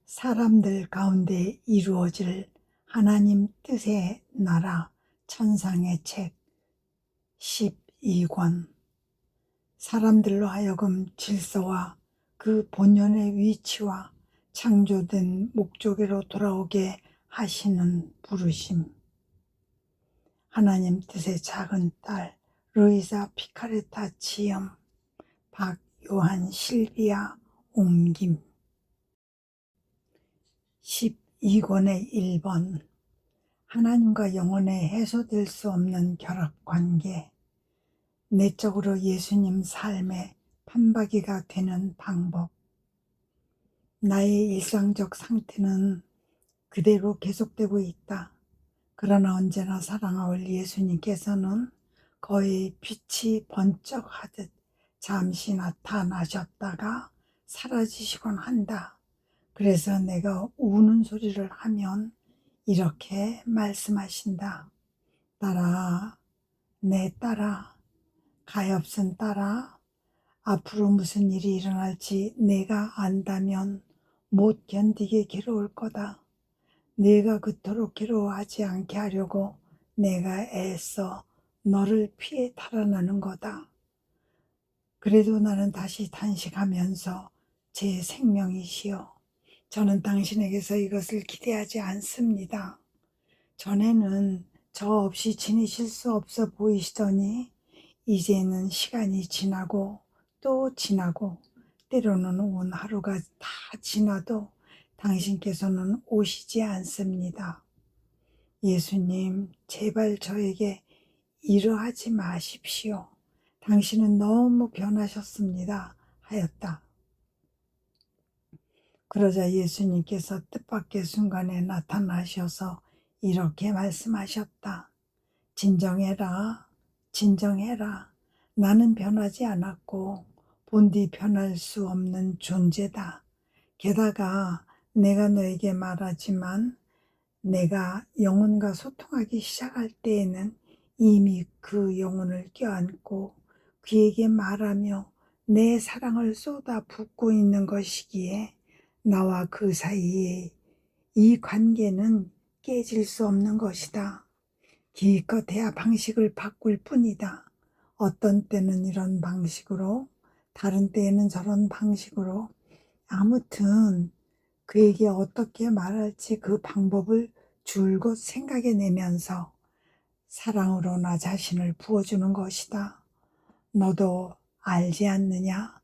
사람들 가운데 이루어질 하나님 뜻의 나라 천상의 책 12권. 사람들로 하여금 질서와 그 본연의 위치와 창조된 목적으로 돌아오게 하시는 부르심. 하나님 뜻의 작은 딸 루이사 피카레타 지음, 박요한 실비아 옮김. 12권의 1번. 하나님과 영혼의 해소될 수 없는 결합관계. 내적으로 예수님 삶의 판박이가 되는 방법. 나의 일상적 상태는 그대로 계속되고 있다. 그러나 언제나 사랑하올 예수님께서는 거의 빛이 번쩍하듯 잠시 나타나셨다가 사라지시곤 한다. 그래서 내가 우는 소리를 하면 이렇게 말씀하신다. 딸아, 내 딸아, 가엾은 딸아, 앞으로 무슨 일이 일어날지 내가 안다면 못 견디게 괴로울 거다. 네가 그토록 괴로워하지 않게 하려고 내가 애써 너를 피해 달아나는 거다. 그래도 나는 다시 단식하면서 제 생명이시여, 저는 당신에게서 이것을 기대하지 않습니다. 전에는 저 없이 지내실 수 없어 보이시더니 이제는 시간이 지나고 또 지나고 때로는 온 하루가 다 지나도 당신께서는 오시지 않습니다. 예수님, 제발 저에게 이러하지 마십시오. 당신은 너무 변하셨습니다. 하였다. 그러자 예수님께서 뜻밖의 순간에 나타나셔서 이렇게 말씀하셨다. 진정해라, 진정해라. 나는 변하지 않았고 본디 변할 수 없는 존재다. 게다가 내가 너에게 말하지만 내가 영혼과 소통하기 시작할 때에는 이미 그 영혼을 껴안고 그에게 말하며 내 사랑을 쏟아 붓고 있는 것이기에 나와 그 사이에 이 관계는 깨질 수 없는 것이다. 기껏 해야 방식을 바꿀 뿐이다. 어떤 때는 이런 방식으로, 다른 때에는 저런 방식으로, 아무튼 그에게 어떻게 말할지 그 방법을 줄곧 생각해내면서 사랑으로 나 자신을 부어주는 것이다. 너도 알지 않느냐?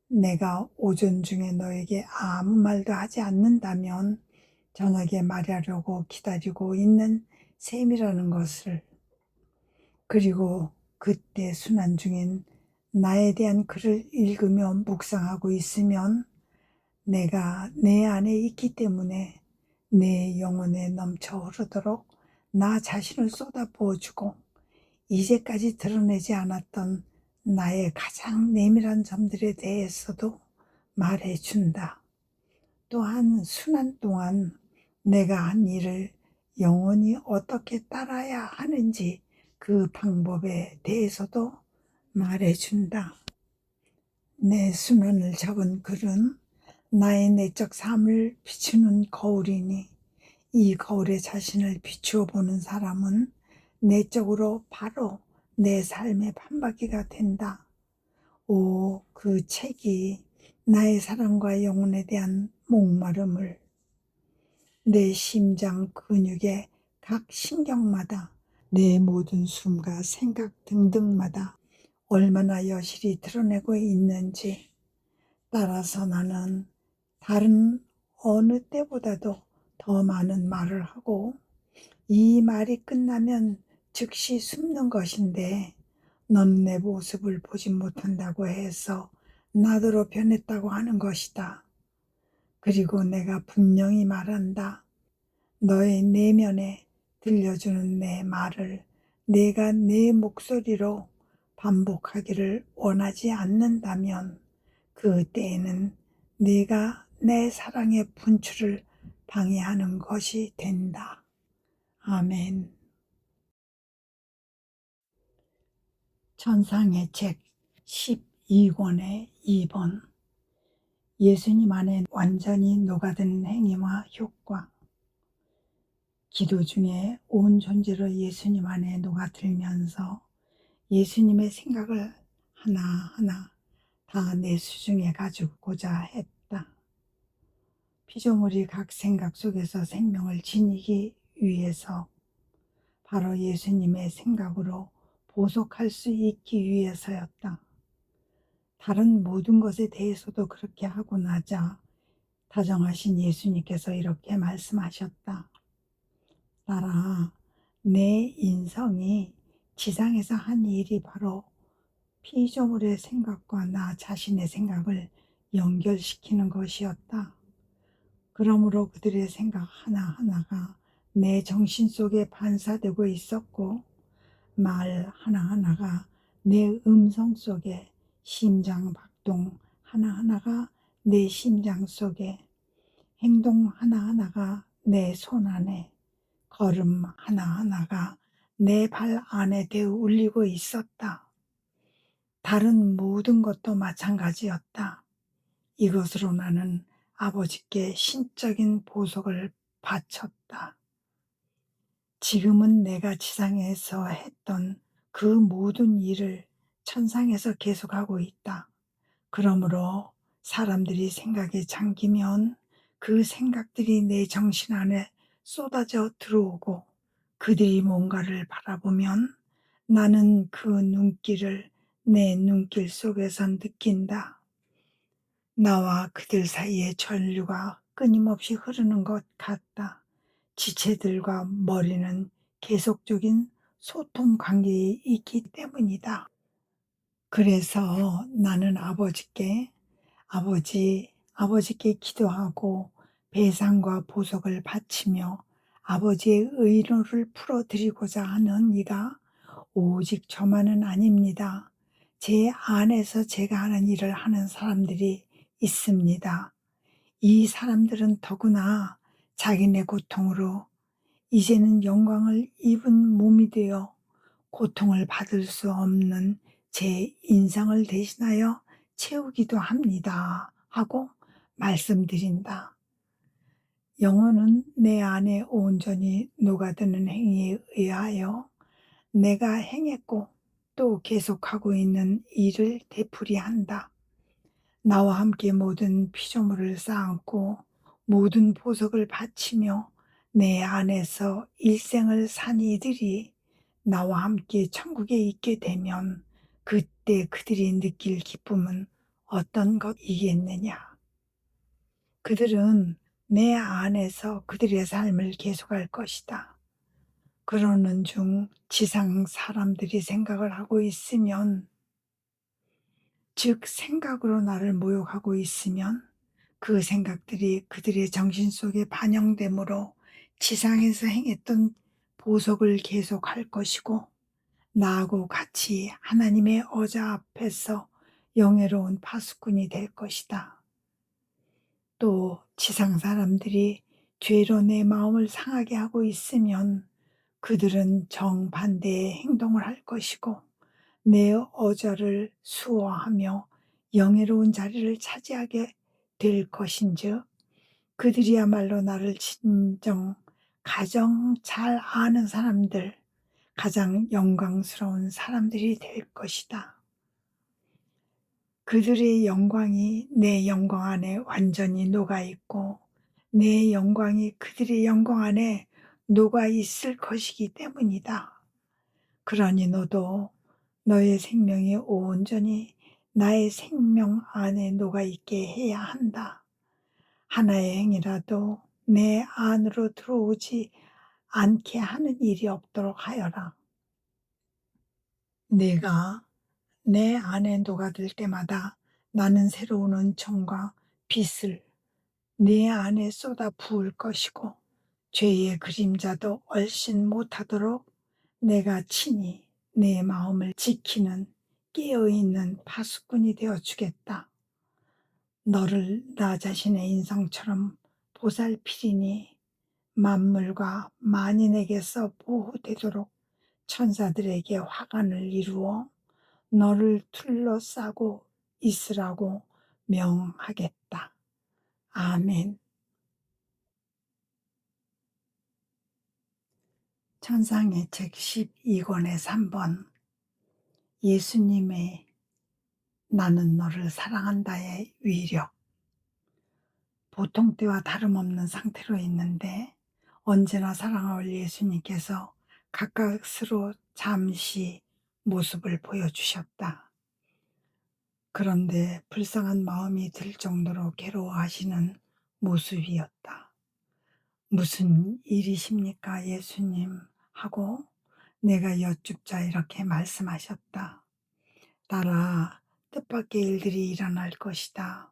내가 오전 중에 너에게 아무 말도 하지 않는다면 저녁에 말하려고 기다리고 있는 셈이라는 것을. 그리고 그때 순환 중인 나에 대한 글을 읽으며 묵상하고 있으면 내가 내 안에 있기 때문에 내 영혼에 넘쳐 흐르도록 나 자신을 쏟아부어주고 이제까지 드러내지 않았던 나의 가장 내밀한 점들에 대해서도 말해준다. 또한 순환 동안 내가 한 일을 영원히 어떻게 따라야 하는지 그 방법에 대해서도 말해준다. 내 순환을 적은 글은 나의 내적 삶을 비추는 거울이니 이 거울에 자신을 비추어 보는 사람은 내적으로 바로 내 삶의 판박이가 된다. 오, 그 책이 나의 사랑과 영혼에 대한 목마름을 내 심장 근육의 각 신경마다 내 모든 숨과 생각 등등마다 얼마나 여실히 드러내고 있는지, 따라서 나는 다른 어느 때보다도 더 많은 말을 하고 이 말이 끝나면 즉시 숨는 것인데 넌 내 모습을 보지 못한다고 해서 나더러 변했다고 하는 것이다. 그리고 내가 분명히 말한다. 너의 내면에 들려주는 내 말을 내가 내 목소리로 반복하기를 원하지 않는다면 그때에는 네가 내 사랑의 분출을 방해하는 것이 된다. 아멘. 천상의 책 12권의 2번. 예수님 안에 완전히 녹아드는 행위와 효과. 기도 중에 온 존재로 예수님 안에 녹아들면서 예수님의 생각을 하나하나 다 내 수중에 가지고자 했다. 피조물이 각 생각 속에서 생명을 지니기 위해서, 바로 예수님의 생각으로 보속할 수 있기 위해서였다. 다른 모든 것에 대해서도 그렇게 하고 나자 다정하신 예수님께서 이렇게 말씀하셨다. 나라, 내 인성이 지상에서 한 일이 바로 피조물의 생각과 나 자신의 생각을 연결시키는 것이었다. 그러므로 그들의 생각 하나하나가 내 정신 속에 반사되고 있었고, 말 하나하나가 내 음성 속에, 심장 박동 하나하나가 내 심장 속에, 행동 하나하나가 내 손 안에, 걸음 하나하나가 내 발 안에 되어 울리고 있었다. 다른 모든 것도 마찬가지였다. 이것으로 나는 아버지께 신적인 보석을 바쳤다. 지금은 내가 지상에서 했던 그 모든 일을 천상에서 계속하고 있다. 그러므로 사람들이 생각에 잠기면 그 생각들이 내 정신 안에 쏟아져 들어오고, 그들이 뭔가를 바라보면 나는 그 눈길을 내 눈길 속에서 느낀다. 나와 그들 사이에 전류가 끊임없이 흐르는 것 같다. 지체들과 머리는 계속적인 소통 관계에 있기 때문이다. 그래서 나는 아버지께 기도하고 배상과 보석을 바치며 아버지의 의로를 풀어드리고자 하는 이가 오직 저만은 아닙니다. 제 안에서 제가 하는 일을 하는 사람들이 있습니다. 이 사람들은 더구나 자기네 고통으로 이제는 영광을 입은 몸이 되어 고통을 받을 수 없는 제 인상을 대신하여 채우기도 합니다. 하고 말씀드린다. 영혼은 내 안에 온전히 녹아드는 행위에 의하여 내가 행했고 또 계속하고 있는 일을 되풀이한다. 나와 함께 모든 피조물을 쌓고 모든 보석을 바치며 내 안에서 일생을 산 이들이 나와 함께 천국에 있게 되면 그때 그들이 느낄 기쁨은 어떤 것이겠느냐. 그들은 내 안에서 그들의 삶을 계속할 것이다. 그러는 중 지상 사람들이 생각을 하고 있으면, 즉 생각으로 나를 모욕하고 있으면 그 생각들이 그들의 정신 속에 반영되므로 지상에서 행했던 보석을 계속할 것이고, 나하고 같이 하나님의 어자 앞에서 영예로운 파수꾼이 될 것이다. 또 지상 사람들이 죄로 내 마음을 상하게 하고 있으면 그들은 정반대의 행동을 할 것이고 내 어자를 수호하며 영예로운 자리를 차지하게 될 것인즉, 그들이야말로 나를 진정 가장 잘 아는 사람들, 가장 영광스러운 사람들이 될 것이다. 그들의 영광이 내 영광 안에 완전히 녹아있고 내 영광이 그들의 영광 안에 녹아있을 것이기 때문이다. 그러니 너도 너의 생명이 온전히 나의 생명 안에 녹아있게 해야 한다. 하나의 행이라도 내 안으로 들어오지 않게 하는 일이 없도록 하여라. 내가 내 안에 녹아들 때마다 나는 새로운 은총과 빛을 내 안에 쏟아 부을 것이고, 죄의 그림자도 얼씬 못하도록 내가 친히 내 마음을 지키는 깨어있는 파수꾼이 되어 주겠다. 너를 나 자신의 인성처럼 보살피리니 만물과 만인에게서 보호되도록 천사들에게 화관을 이루어 너를 둘러싸고 있으라고 명하겠다. 아멘. 천상의 책 12권의 3번. 예수님의 나는 너를 사랑한다의 위력. 보통 때와 다름없는 상태로 있는데 언제나 사랑할 예수님께서 가까스로 잠시 모습을 보여주셨다. 그런데 불쌍한 마음이 들 정도로 괴로워하시는 모습이었다. 무슨 일이십니까, 예수님? 하고 내가 여쭙자 이렇게 말씀하셨다. 딸아, 뜻밖의 일들이 일어날 것이다.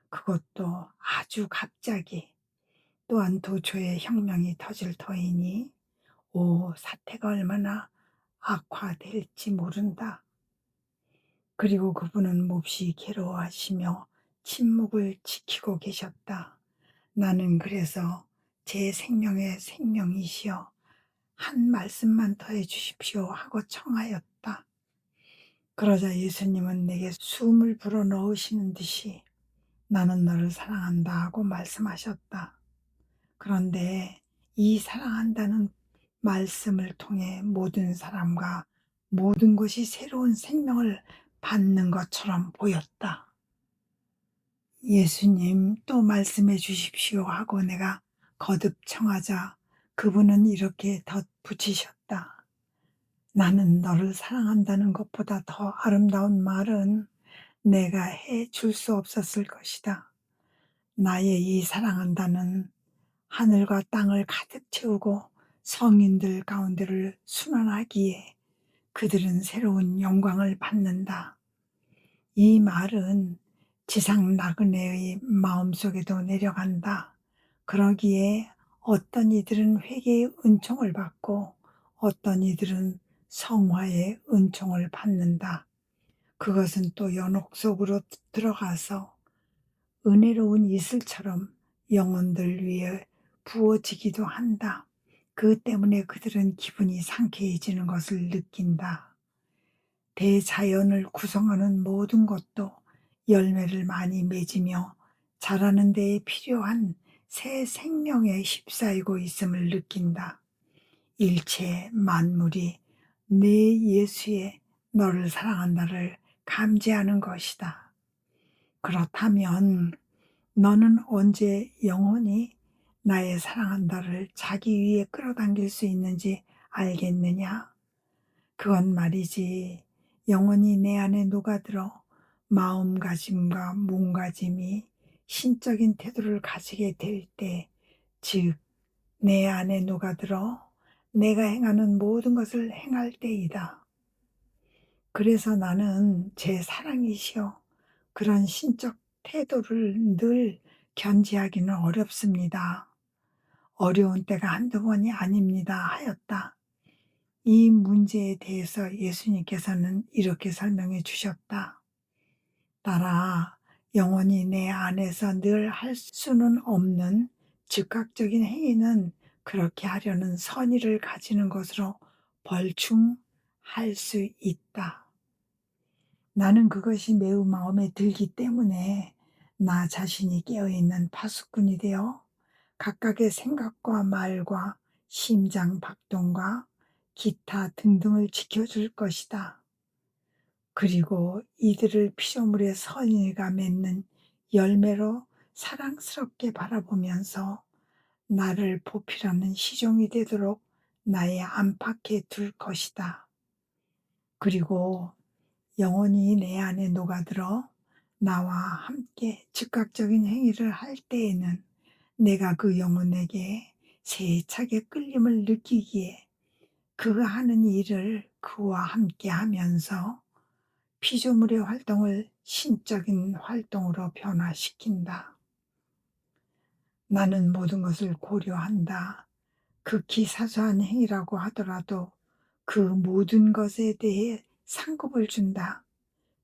그것도 아주 갑자기. 또한 도처에 혁명이 터질 터이니 사태가 얼마나 악화될지 모른다. 그리고 그분은 몹시 괴로워하시며 침묵을 지키고 계셨다. 나는 그래서 제 생명의 생명이시여 한 말씀만 더 해주십시오 하고 청하였다. 그러자 예수님은 내게 숨을 불어넣으시는 듯이 나는 너를 사랑한다 하고 말씀하셨다. 그런데 이 사랑한다는 말씀을 통해 모든 사람과 모든 것이 새로운 생명을 받는 것처럼 보였다. 예수님 또 말씀해 주십시오 하고 내가 거듭 청하자 그분은 이렇게 덧붙이셨다. 나는 너를 사랑한다는 것보다 더 아름다운 말은 내가 해 줄 수 없었을 것이다. 나의 이 사랑한다는 하늘과 땅을 가득 채우고 성인들 가운데를 순환하기에 그들은 새로운 영광을 받는다. 이 말은 지상 나그네의 마음속에도 내려간다. 그러기에 어떤 이들은 회개의 은총을 받고 어떤 이들은 성화의 은총을 받는다. 그것은 또 연옥 속으로 들어가서 은혜로운 이슬처럼 영혼들 위에 부어지기도 한다. 그 때문에 그들은 기분이 상쾌해지는 것을 느낀다. 대자연을 구성하는 모든 것도 열매를 많이 맺으며 자라는 데에 필요한 새 생명에 휩싸이고 있음을 느낀다. 일체 만물이 내 예수의 너를 사랑한다를 감지하는 것이다. 그렇다면 너는 언제 영원히 나의 사랑한다를 자기 위에 끌어당길 수 있는지 알겠느냐? 그건 말이지 영원히 내 안에 녹아들어 마음가짐과 몸가짐이 신적인 태도를 가지게 될 때, 즉 내 안에 녹아들어 내가 행하는 모든 것을 행할 때이다. 그래서 나는 제 사랑이시여 그런 신적 태도를 늘 견지하기는 어렵습니다. 어려운 때가 한두 번이 아닙니다 하였다. 이 문제에 대해서 예수님께서는 이렇게 설명해 주셨다. 딸아, 영원히 내 안에서 늘 할 수는 없는 즉각적인 행위는 그렇게 하려는 선의를 가지는 것으로 벌충할 수 있다. 나는 그것이 매우 마음에 들기 때문에 나 자신이 깨어있는 파수꾼이 되어 각각의 생각과 말과 심장 박동과 기타 등등을 지켜줄 것이다. 그리고 이들을 피조물의 선의가 맺는 열매로 사랑스럽게 바라보면서 나를 보필하는 시종이 되도록 나의 안팎에 둘 것이다. 그리고 영원히 내 안에 녹아들어 나와 함께 즉각적인 행위를 할 때에는 내가 그 영혼에게 세차게 끌림을 느끼기에 그가 하는 일을 그와 함께 하면서 피조물의 활동을 신적인 활동으로 변화시킨다. 나는 모든 것을 고려한다. 극히 사소한 행위라고 하더라도 그 모든 것에 대해 상급을 준다.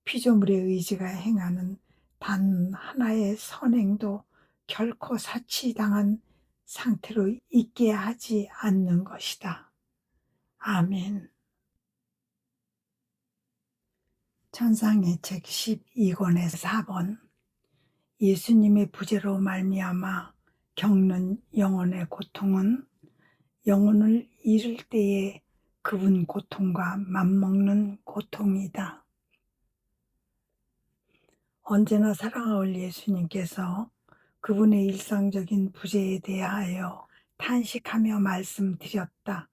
피조물의 의지가 행하는 단 하나의 선행도 결코 사치당한 상태로 있게 하지 않는 것이다. 아멘. 천상의 책 12권의 4번. 예수님의 부재로 말미암아 겪는 영혼의 고통은 영혼을 잃을 때의 그분 고통과 맞먹는 고통이다. 언제나 사랑하올 예수님께서 그분의 일상적인 부재에 대하여 탄식하며 말씀드렸다.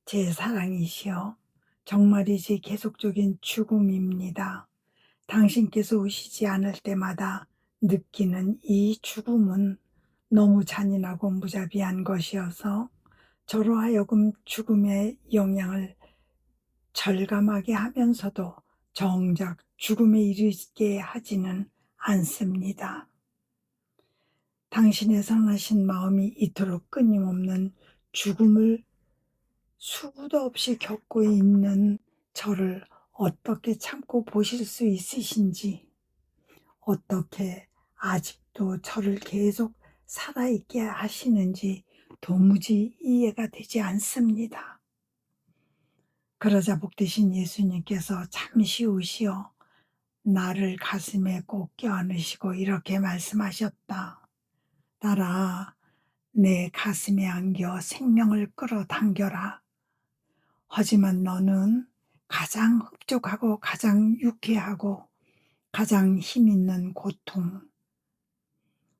제 사랑이시여, 정말이지 계속적인 죽음입니다. 당신께서 오시지 않을 때마다 느끼는 이 죽음은 너무 잔인하고 무자비한 것이어서 저로 하여금 죽음의 영향을 절감하게 하면서도 정작 죽음에 이르게 하지는 않습니다. 당신의 선하신 마음이 이토록 끊임없는 죽음을 수구도 없이 겪고 있는 저를 어떻게 참고 보실 수 있으신지, 어떻게 아직도 저를 계속 살아있게 하시는지 도무지 이해가 되지 않습니다. 그러자 복되신 예수님께서 잠시 우시어 나를 가슴에 꼭 껴안으시고 이렇게 말씀하셨다. 딸아, 내 가슴에 안겨 생명을 끌어당겨라. 하지만 너는 가장 흡족하고 가장 유쾌하고 가장 힘있는 고통,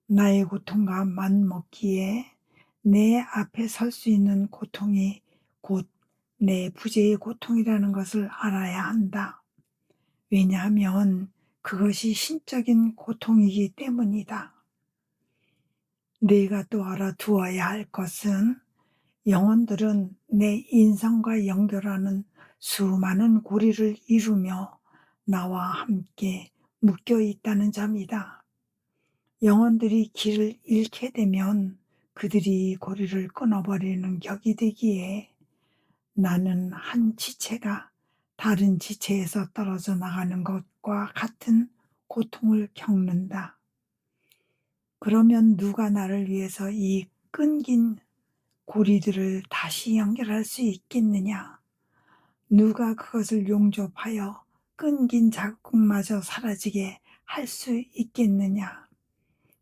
나의 고통과 맞먹기에 내 앞에 설 수 있는 고통이 곧 내 부재의 고통이라는 것을 알아야 한다. 왜냐하면 그것이 신적인 고통이기 때문이다. 네가 또 알아두어야 할 것은 영혼들은 내 인성과 연결하는 수많은 고리를 이루며 나와 함께 묶여 있다는 점이다. 영혼들이 길을 잃게 되면 그들이 고리를 끊어버리는 격이 되기에 나는 한 지체가 다른 지체에서 떨어져 나가는 것과 같은 고통을 겪는다. 그러면 누가 나를 위해서 이 끊긴 고리들을 다시 연결할 수 있겠느냐? 누가 그것을 용접하여 끊긴 자국마저 사라지게 할 수 있겠느냐?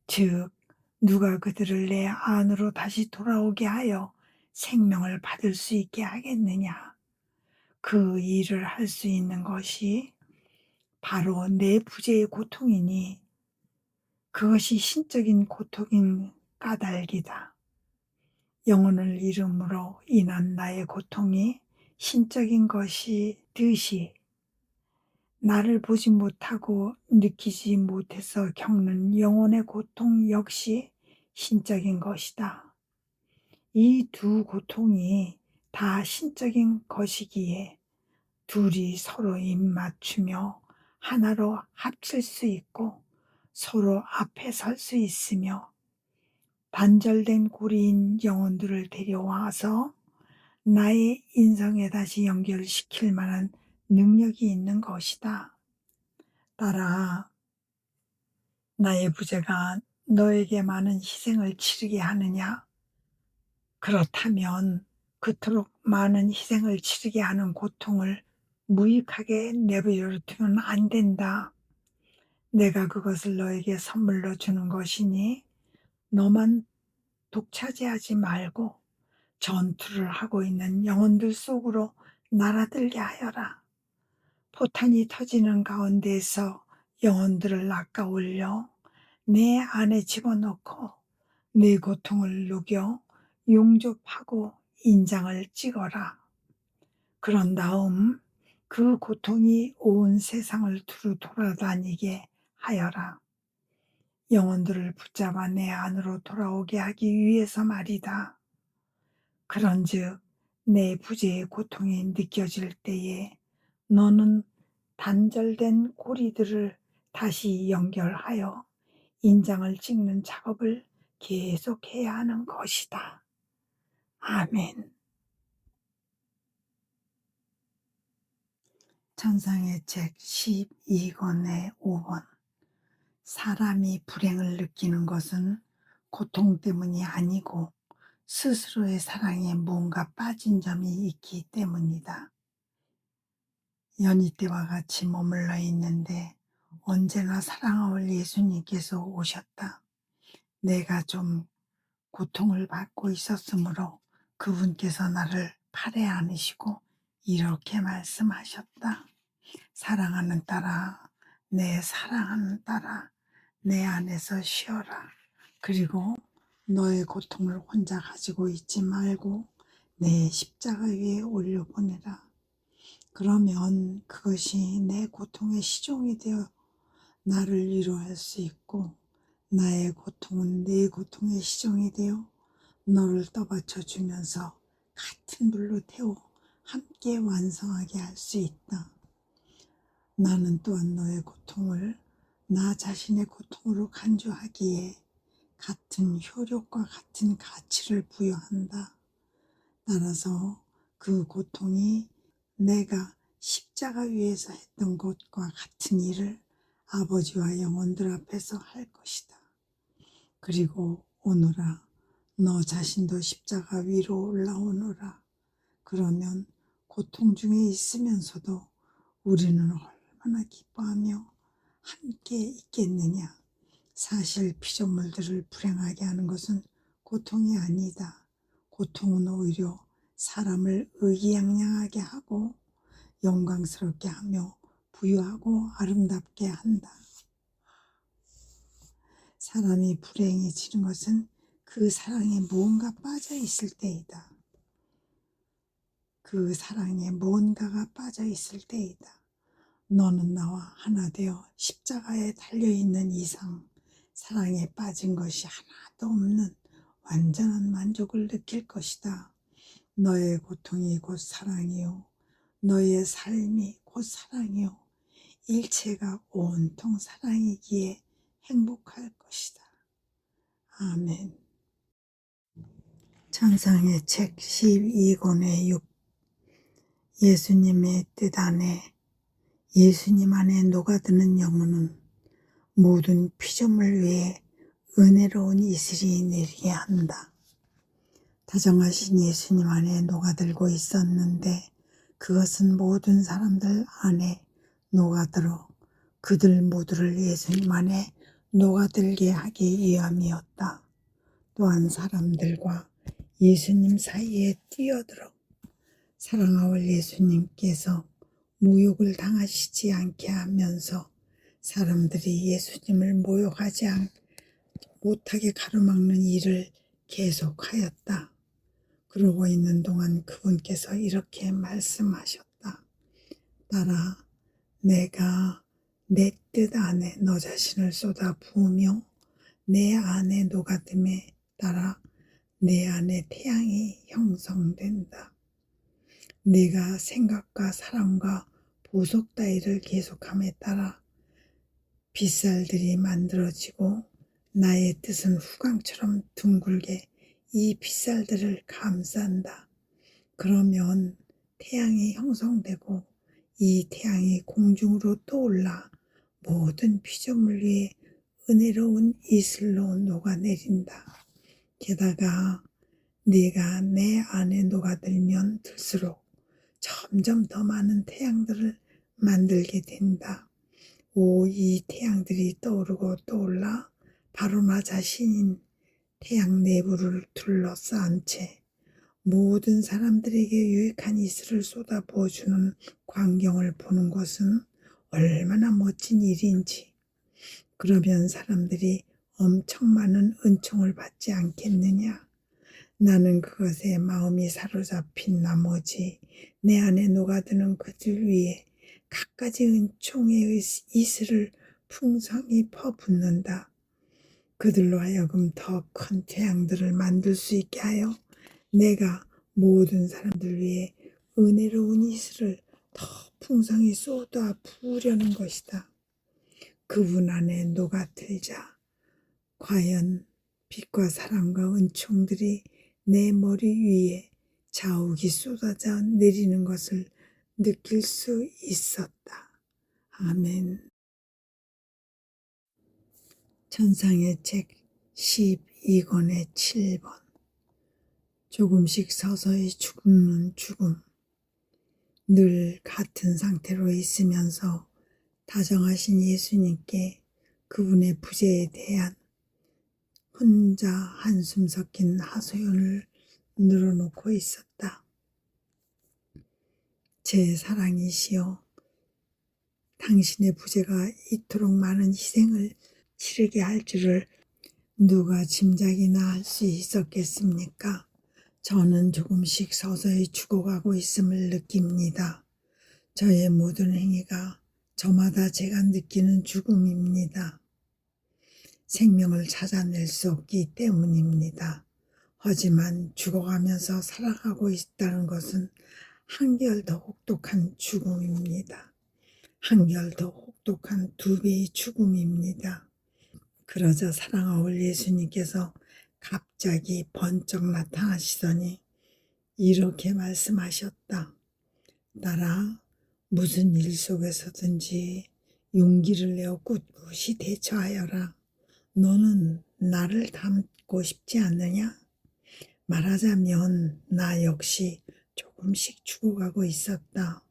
즉, 누가 그들을 내 안으로 다시 돌아오게 하여 생명을 받을 수 있게 하겠느냐? 그 일을 할 수 있는 것이 바로 내 부재의 고통이니 그것이 신적인 고통인 까닭이다. 영혼을 잃음으로 인한 나의 고통이 신적인 것이 듯이 나를 보지 못하고 느끼지 못해서 겪는 영혼의 고통 역시 신적인 것이다. 이 두 고통이 다 신적인 것이기에 둘이 서로 입맞추며 하나로 합칠 수 있고 서로 앞에 설 수 있으며 단절된 고리인 영혼들을 데려와서 나의 인성에 다시 연결시킬 만한 능력이 있는 것이다. 딸아, 나의 부재가 너에게 많은 희생을 치르게 하느냐? 그렇다면 그토록 많은 희생을 치르게 하는 고통을 무익하게 내버려 두면 안 된다. 내가 그것을 너에게 선물로 주는 것이니 너만 독차지하지 말고 전투를 하고 있는 영혼들 속으로 날아들게 하여라. 포탄이 터지는 가운데서 영혼들을 낚아 올려 내 안에 집어넣고 내 고통을 녹여 용접하고 인장을 찍어라. 그런 다음 그 고통이 온 세상을 두루 돌아다니게 하여라. 영혼들을 붙잡아 내 안으로 돌아오게 하기 위해서 말이다. 그런즉 내 부재의 고통이 느껴질 때에 너는 단절된 고리들을 다시 연결하여 인장을 찍는 작업을 계속해야 하는 것이다. 아멘. 천상의 책 12권의 5번. 사람이 불행을 느끼는 것은 고통 때문이 아니고 스스로의 사랑에 뭔가 빠진 점이 있기 때문이다. 연희 때와 같이 머물러 있는데 언제나 사랑할 예수님께서 오셨다. 내가 좀 고통을 받고 있었으므로 그분께서 나를 팔에 안으시고 이렇게 말씀하셨다. 사랑하는 딸아, 내 사랑하는 딸아, 내 안에서 쉬어라. 그리고 너의 고통을 혼자 가지고 있지 말고 내 십자가 위에 올려보내라. 그러면 그것이 내 고통의 시종이 되어 나를 위로할 수 있고, 나의 고통은 네 고통의 시종이 되어 너를 떠받쳐 주면서 같은 불로 태워 함께 완성하게 할 수 있다. 나는 또한 너의 고통을 나 자신의 고통으로 간주하기에 같은 효력과 같은 가치를 부여한다. 따라서 그 고통이 내가 십자가 위에서 했던 것과 같은 일을 아버지와 영혼들 앞에서 할 것이다. 그리고 오너라, 너 자신도 십자가 위로 올라오너라. 그러면 고통 중에 있으면서도 우리는 얼마나 기뻐하며 함께 있겠느냐. 사실 피조물들을 불행하게 하는 것은 고통이 아니다. 고통은 오히려 사람을 의기양양하게 하고 영광스럽게 하며 부유하고 아름답게 한다. 사람이 불행해지는 것은 그 사랑에 무언가 빠져 있을 때이다. 그 사랑에 무언가가 빠져 있을 때이다. 너는 나와 하나 되어 십자가에 달려있는 이상 사랑에 빠진 것이 하나도 없는 완전한 만족을 느낄 것이다. 너의 고통이 곧 사랑이요, 너의 삶이 곧 사랑이요, 일체가 온통 사랑이기에 행복할 것이다. 아멘. 천상의 책 12권의 6. 예수님의 뜻 안에, 예수님 안에 녹아드는 영혼은 모든 피조물 위에 은혜로운 이슬이 내리게 한다. 다정하신 예수님 안에 녹아들고 있었는데 그것은 모든 사람들 안에 녹아들어 그들 모두를 예수님 안에 녹아들게 하기 위함이었다. 또한 사람들과 예수님 사이에 뛰어들어 사랑하올 예수님께서 모욕을 당하시지 않게 하면서 사람들이 예수님을 모욕하지 못하게 가로막는 일을 계속하였다. 그러고 있는 동안 그분께서 이렇게 말씀하셨다. 딸아, 내가 내 뜻 안에 너 자신을 쏟아 부으며 내 안에 녹아듦에 따라 내 안에 태양이 형성된다. 네가 생각과 사랑과 보석 따위를 계속함에 따라 빗살들이 만들어지고 나의 뜻은 후광처럼 둥글게 이 빗살들을 감싼다. 그러면 태양이 형성되고 이 태양이 공중으로 떠올라 모든 피조물 위에 은혜로운 이슬로 녹아내린다. 게다가 네가 내 안에 녹아들면 들수록 점점 더 많은 태양들을 만들게 된다. 이 태양들이 떠오르고 떠올라 바로 나 자신인 태양 내부를 둘러싼 채 모든 사람들에게 유익한 이슬을 쏟아부어주는 광경을 보는 것은 얼마나 멋진 일인지. 그러면 사람들이 엄청 많은 은총을 받지 않겠느냐. 나는 그것에 마음이 사로잡힌 나머지 내 안에 녹아드는 그들 위에 갖가지 은총의 이슬을 풍성히 퍼붓는다. 그들로 하여금 더 큰 태양들을 만들 수 있게 하여 내가 모든 사람들 위해 은혜로운 이슬을 더 풍성히 쏟아 부으려는 것이다. 그분 안에 녹아들자 과연 빛과 사랑과 은총들이 내 머리 위에 자욱이 쏟아져 내리는 것을 느낄 수 있었다. 아멘. 천상의 책 12권의 7번. 조금씩 서서히 죽는 죽음. 늘 같은 상태로 있으면서 다정하신 예수님께 그분의 부재에 대한 혼자 한숨 섞인 하소연을 늘어놓고 있었다. 제 사랑이시여, 당신의 부재가 이토록 많은 희생을 치르게 할 줄을 누가 짐작이나 할 수 있었겠습니까? 저는 조금씩 서서히 죽어가고 있음을 느낍니다. 저의 모든 행위가 저마다 제가 느끼는 죽음입니다. 생명을 찾아낼 수 없기 때문입니다. 하지만 죽어가면서 살아가고 있다는 것은 한결 더 혹독한 죽음입니다. 한결 더 혹독한 2배의 죽음입니다. 그러자 사랑하올 예수님께서 갑자기 번쩍 나타나시더니 이렇게 말씀하셨다. 나라, 무슨 일 속에서든지 용기를 내어 꿋꿋이 대처하여라. 너는 나를 닮고 싶지 않느냐? 말하자면 나 역시 조금씩 죽어가고 있었다.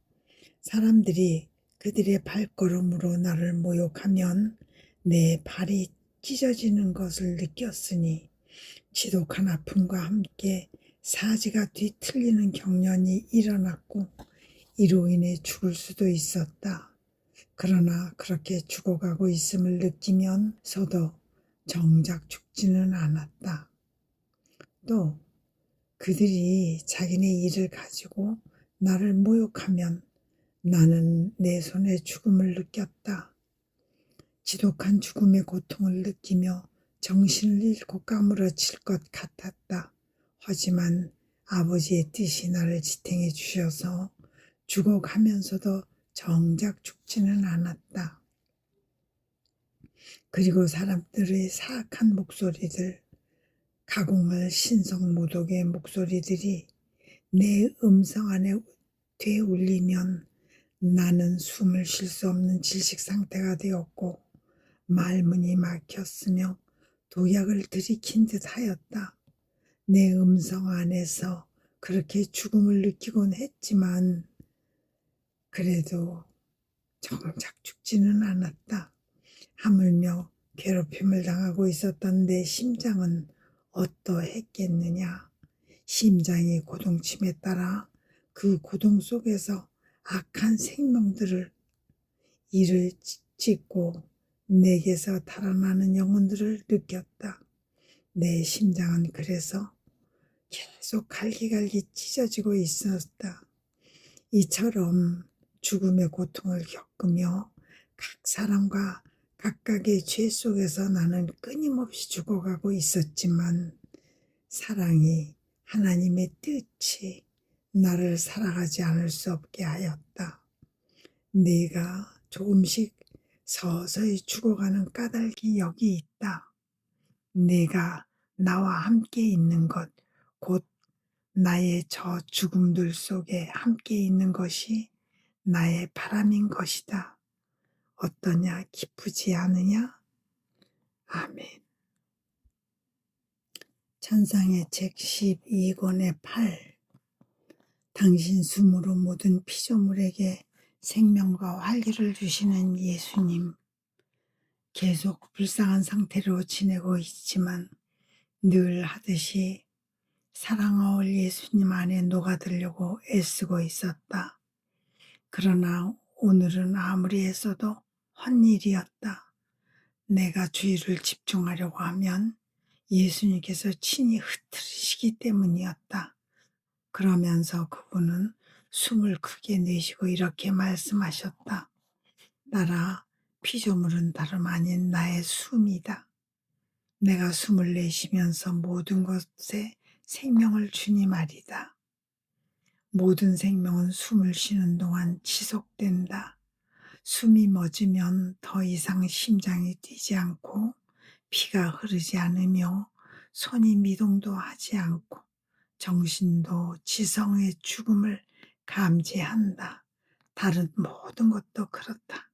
사람들이 그들의 발걸음으로 나를 모욕하면 내 발이 찢어지는 것을 느꼈으니 지독한 아픔과 함께 사지가 뒤틀리는 경련이 일어났고 이로 인해 죽을 수도 있었다. 그러나 그렇게 죽어가고 있음을 느끼면서도 정작 죽지는 않았다. 또 그들이 자기네 일을 가지고 나를 모욕하면 나는 내 손에 죽음을 느꼈다. 지독한 죽음의 고통을 느끼며 정신을 잃고 까무러칠 것 같았다. 하지만 아버지의 뜻이 나를 지탱해 주셔서 죽어가면서도 정작 죽지는 않았다. 그리고 사람들의 사악한 목소리들, 가공할 신성모독의 목소리들이 내 음성 안에 되울리면 나는 숨을 쉴 수 없는 질식 상태가 되었고 말문이 막혔으며 독약을 들이킨 듯 하였다. 내 음성 안에서 그렇게 죽음을 느끼곤 했지만 그래도 정작 죽지는 않았다. 하물며 괴롭힘을 당하고 있었던 내 심장은 어떠했겠느냐. 심장이 고동침에 따라 그 고동 속에서 악한 생명들을 이를 찢고 내게서 달아나는 영혼들을 느꼈다. 내 심장은 그래서 계속 갈기갈기 찢어지고 있었다. 이처럼 죽음의 고통을 겪으며 각 사람과 각각의 죄 속에서 나는 끊임없이 죽어가고 있었지만 사랑이 하나님의 뜻이 나를 살아가지 않을 수 없게 하였다. 내가 조금씩 서서히 죽어가는 까닭이 여기 있다. 내가 나와 함께 있는 것, 곧 나의 저 죽음들 속에 함께 있는 것이 나의 바람인 것이다. 어떠냐? 기쁘지 않으냐? 아멘. 찬상의 책 12권의 8. 당신 숨으로 모든 피조물에게 생명과 활기를 주시는 예수님. 계속 불쌍한 상태로 지내고 있지만 늘 하듯이 사랑하올 예수님 안에 녹아들려고 애쓰고 있었다. 그러나 오늘은 아무리 애써도 헛일이었다. 내가 주의를 집중하려고 하면 예수님께서 친히 흩트리시기 때문이었다. 그러면서 그분은 숨을 크게 내쉬고 이렇게 말씀하셨다. 나라, 피조물은 다름 아닌 나의 숨이다. 내가 숨을 내쉬면서 모든 것에 생명을 주니 말이다. 모든 생명은 숨을 쉬는 동안 지속된다. 숨이 멎으면 더 이상 심장이 뛰지 않고 피가 흐르지 않으며 손이 미동도 하지 않고 정신도 지성의 죽음을 감지한다. 다른 모든 것도 그렇다.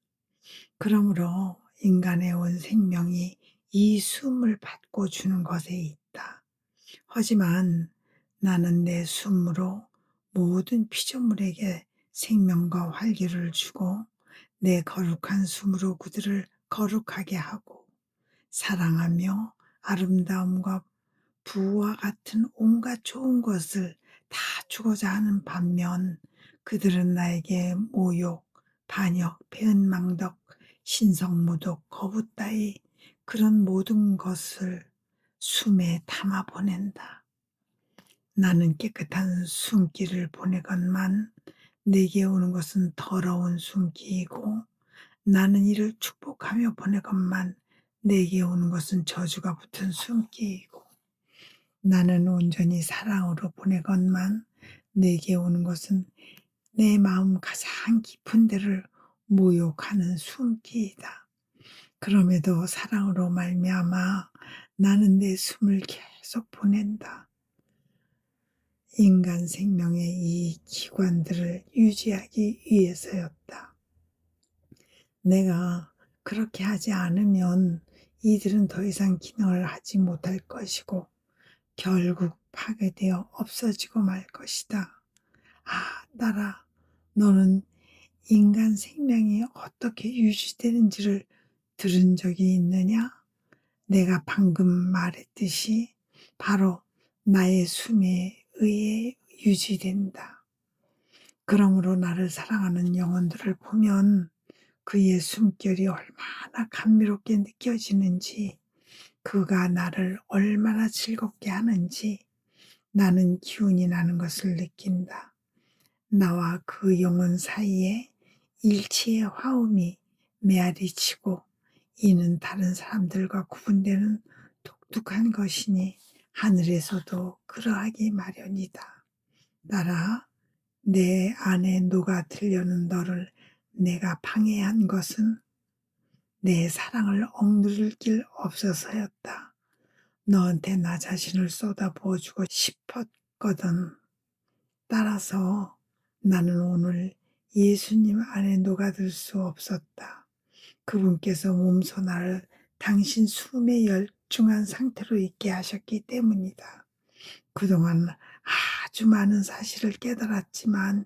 그러므로 인간의 온 생명이 이 숨을 받고 주는 것에 있다. 하지만 나는 내 숨으로 모든 피조물에게 생명과 활기를 주고 내 거룩한 숨으로 그들을 거룩하게 하고 사랑하며 아름다움과 부와 같은 온갖 좋은 것을 다 주고자 하는 반면 그들은 나에게 모욕, 반역, 배은망덕, 신성모독, 거부 따위 그런 모든 것을 숨에 담아 보낸다. 나는 깨끗한 숨길을 보내건만 내게 오는 것은 더러운 숨기이고 나는 이를 축복하며 보내건만 내게 오는 것은 저주가 붙은 숨기이고 나는 온전히 사랑으로 보내건만 내게 오는 것은 내 마음 가장 깊은 데를 모욕하는 숨기이다. 그럼에도 사랑으로 말미암아 나는 내 숨을 계속 보낸다. 인간 생명의 이 기관들을 유지하기 위해서였다. 내가 그렇게 하지 않으면 이들은 더 이상 기능을 하지 못할 것이고 결국 파괴되어 없어지고 말 것이다. 아, 딸아, 너는 인간 생명이 어떻게 유지되는지를 들은 적이 있느냐? 내가 방금 말했듯이 바로 나의 숨에 의해 유지된다. 그러므로 나를 사랑하는 영혼들을 보면 그의 숨결이 얼마나 감미롭게 느껴지는지, 그가 나를 얼마나 즐겁게 하는지 나는 기운이 나는 것을 느낀다. 나와 그 영혼 사이에 일치의 화음이 메아리치고 이는 다른 사람들과 구분되는 독특한 것이니 하늘에서도 그러하기 마련이다. 나라, 내 안에 녹아들려는 너를 내가 방해한 것은 내 사랑을 억누를 길 없어서였다. 너한테 나 자신을 쏟아부어주고 싶었거든. 따라서 나는 오늘 예수님 안에 녹아들 수 없었다. 그분께서 몸소 나를 당신 숨에 열중한 상태로 있게 하셨기 때문이다. 그동안 아주 많은 사실을 깨달았지만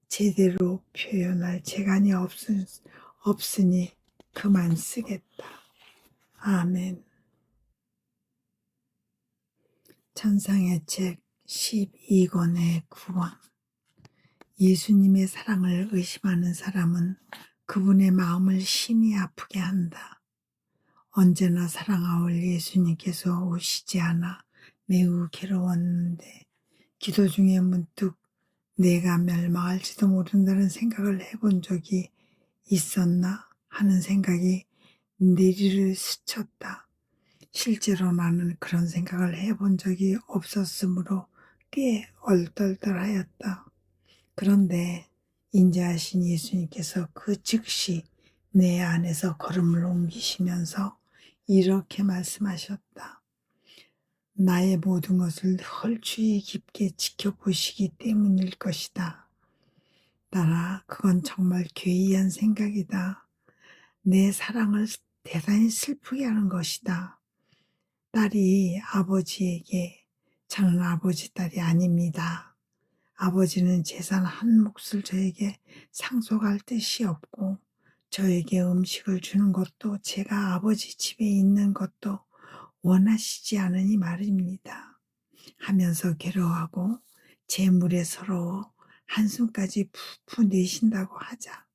제대로 표현할 재간이 없으니 그만 쓰겠다. 아멘. 천상의 책 12권의 9권. 예수님의 사랑을 의심하는 사람은 그분의 마음을 심히 아프게 한다. 언제나 사랑하올 예수님께서 오시지 않아 매우 괴로웠는데 기도 중에 문득 내가 멸망할지도 모른다는 생각을 해본 적이 있었나 하는 생각이 내리를 스쳤다. 실제로 나는 그런 생각을 해본 적이 없었으므로 꽤 얼떨떨하였다. 그런데 인자하신 예수님께서 그 즉시 내 안에서 걸음을 옮기시면서 이렇게 말씀하셨다. 나의 모든 것을 헐주의 깊게 지켜보시기 때문일 것이다. 따라 그건 정말 괴이한 생각이다. 내 사랑을 대단히 슬프게 하는 것이다. 딸이 아버지에게 저는 아버지 딸이 아닙니다. 아버지는 재산 한 몫을 저에게 상속할 뜻이 없고 저에게 음식을 주는 것도 제가 아버지 집에 있는 것도 원하시지 않으니 말입니다. 하면서 괴로워하고 재물에 서러워 한숨까지 푹푹 내신다고 하자.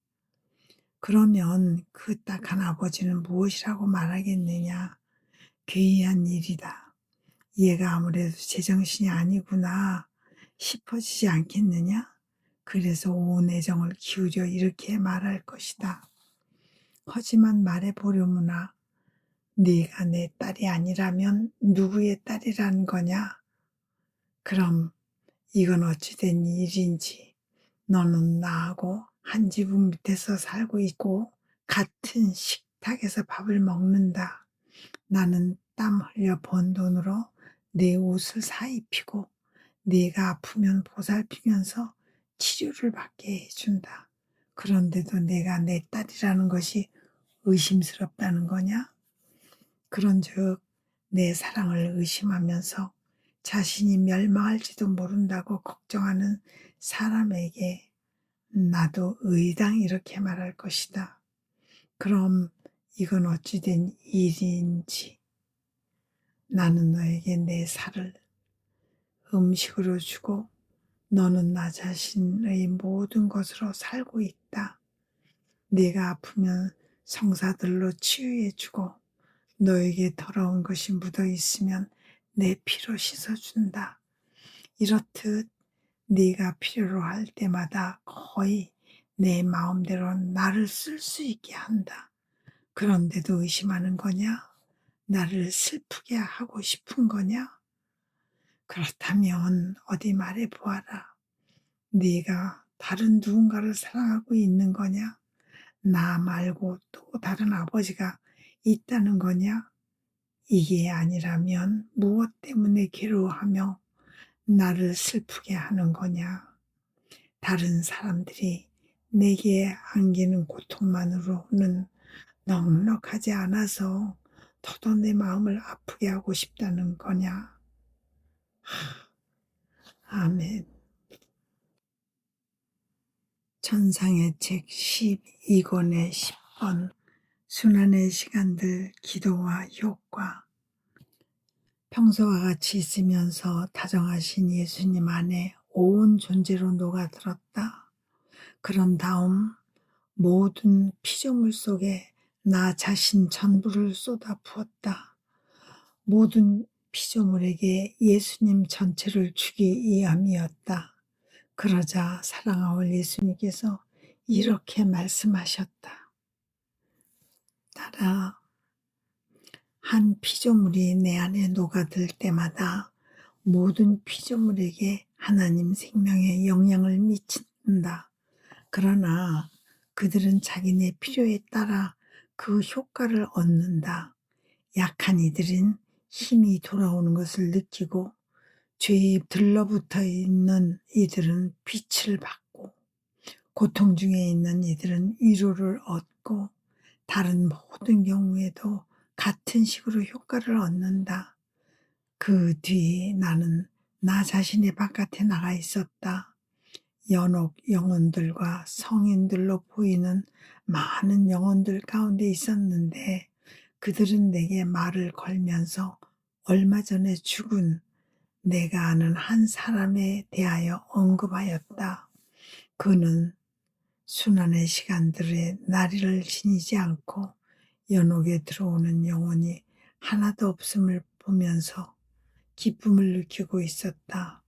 그러면 그 딱한 아버지는 무엇이라고 말하겠느냐. 괴이한 일이다. 얘가 아무래도 제정신이 아니구나 싶어지지 않겠느냐? 그래서 온 애정을 기울여 이렇게 말할 것이다. 하지만 말해보려무나 네가 내 딸이 아니라면 누구의 딸이라는 거냐? 그럼 이건 어찌된 일인지 너는 나하고 한 지붕 밑에서 살고 있고 같은 식탁에서 밥을 먹는다. 나는 땀 흘려 번 돈으로 내 옷을 사 입히고 네가 아프면 보살피면서 치료를 받게 해준다. 그런데도 내가 내 딸이라는 것이 의심스럽다는 거냐? 그런즉 내 사랑을 의심하면서 자신이 멸망할지도 모른다고 걱정하는 사람에게 나도 의당 이렇게 말할 것이다. 그럼 이건 어찌된 일인지 나는 너에게 내 살을 음식으로 주고 너는 나 자신의 모든 것으로 살고 있다. 네가 아프면 성사들로 치유해 주고 너에게 더러운 것이 묻어 있으면 내 피로 씻어준다. 이렇듯 네가 필요로 할 때마다 거의 내 마음대로 나를 쓸 수 있게 한다. 그런데도 의심하는 거냐? 나를 슬프게 하고 싶은 거냐? 그렇다면 어디 말해 보아라. 네가 다른 누군가를 사랑하고 있는 거냐? 나 말고 또 다른 아버지가 있다는 거냐? 이게 아니라면 무엇 때문에 괴로워하며 나를 슬프게 하는 거냐? 다른 사람들이 내게 안기는 고통만으로는 넉넉하지 않아서 더더 내 마음을 아프게 하고 싶다는 거냐? 아멘. 천상의 책 12권의 10번 순환의 시간들 기도와 효과. 평소와 같이 있으면서 다정하신 예수님 안에 온 존재로 녹아들었다. 그런 다음 모든 피조물 속에 나 자신 전부를 쏟아 부었다. 모든 피조물에게 예수님 전체를 주기 위함이었다. 그러자 사랑하올 예수님께서 이렇게 말씀하셨다. 딸아, 한 피조물이 내 안에 녹아들 때마다 모든 피조물에게 하나님 생명에 영향을 미친다. 그러나 그들은 자기네 필요에 따라 그 효과를 얻는다. 약한 이들은 힘이 돌아오는 것을 느끼고 죄에 들러붙어 있는 이들은 빛을 받고 고통 중에 있는 이들은 위로를 얻고 다른 모든 경우에도 같은 식으로 효과를 얻는다. 그 뒤에 나는 나 자신의 바깥에 나가 있었다. 연옥 영혼들과 성인들로 보이는 많은 영혼들 가운데 있었는데 그들은 내게 말을 걸면서 얼마 전에 죽은 내가 아는 한 사람에 대하여 언급하였다. 그는 순환의 시간들에 나리를 지니지 않고 연옥에 들어오는 영혼이 하나도 없음을 보면서 기쁨을 느끼고 있었다.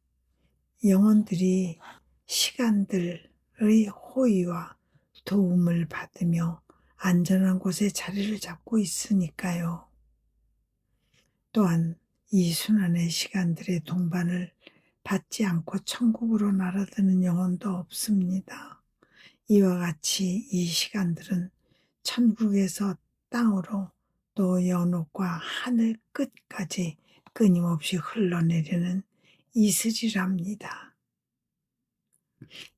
영혼들이 시간들의 호의와 도움을 받으며 안전한 곳에 자리를 잡고 있으니까요. 또한 이 순환의 시간들의 동반을 받지 않고 천국으로 날아드는 영혼도 없습니다. 이와 같이 이 시간들은 천국에서 땅으로 또 연옥과 하늘 끝까지 끊임없이 흘러내리는 이슬이랍니다.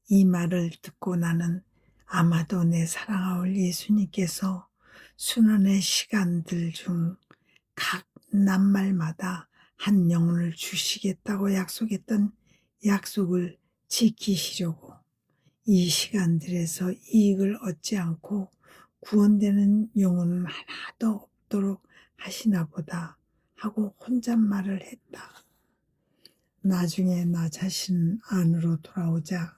이 말을 듣고 나는 아마도 내 사랑하올 예수님께서 순환의 시간들 중 각 낱말마다 한 영혼을 주시겠다고 약속했던 약속을 지키시려고 이 시간들에서 이익을 얻지 않고 구원되는 영혼은 하나도 없도록 하시나 보다 하고 혼잣말을 했다. 나중에 나 자신 안으로 돌아오자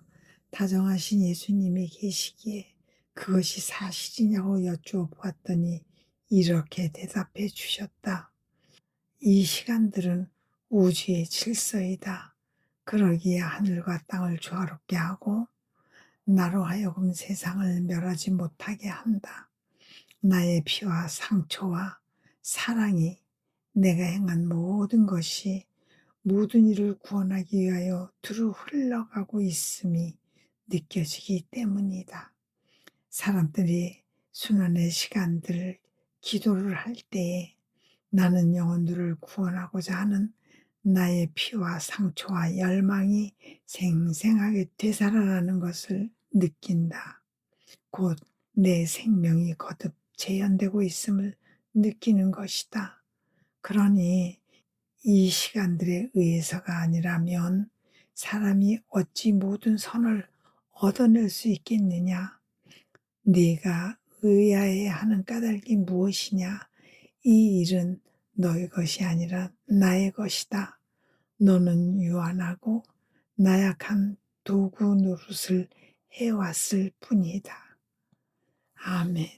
다정하신 예수님이 계시기에 그것이 사실이냐고 여쭈어 보았더니 이렇게 대답해 주셨다. 이 시간들은 우주의 질서이다. 그러기에 하늘과 땅을 조화롭게 하고 나로 하여금 세상을 멸하지 못하게 한다. 나의 피와 상처와 사랑이 내가 행한 모든 것이 모든 일을 구원하기 위하여 두루 흘러가고 있음이 느껴지기 때문이다. 사람들이 순환의 시간들 기도를 할 때에 나는 영혼들을 구원하고자 하는 나의 피와 상처와 열망이 생생하게 되살아나는 것을 느낀다. 곧 내 생명이 거듭 재현되고 있음을 느끼는 것이다. 그러니 이 시간들에 의해서가 아니라면 사람이 어찌 모든 선을 얻어낼 수 있겠느냐? 네가 의아해 하는 까닭이 무엇이냐? 이 일은 너의 것이 아니라 나의 것이다. 너는 유한하고 나약한 도구 노릇을 해왔을 뿐이다. 아멘.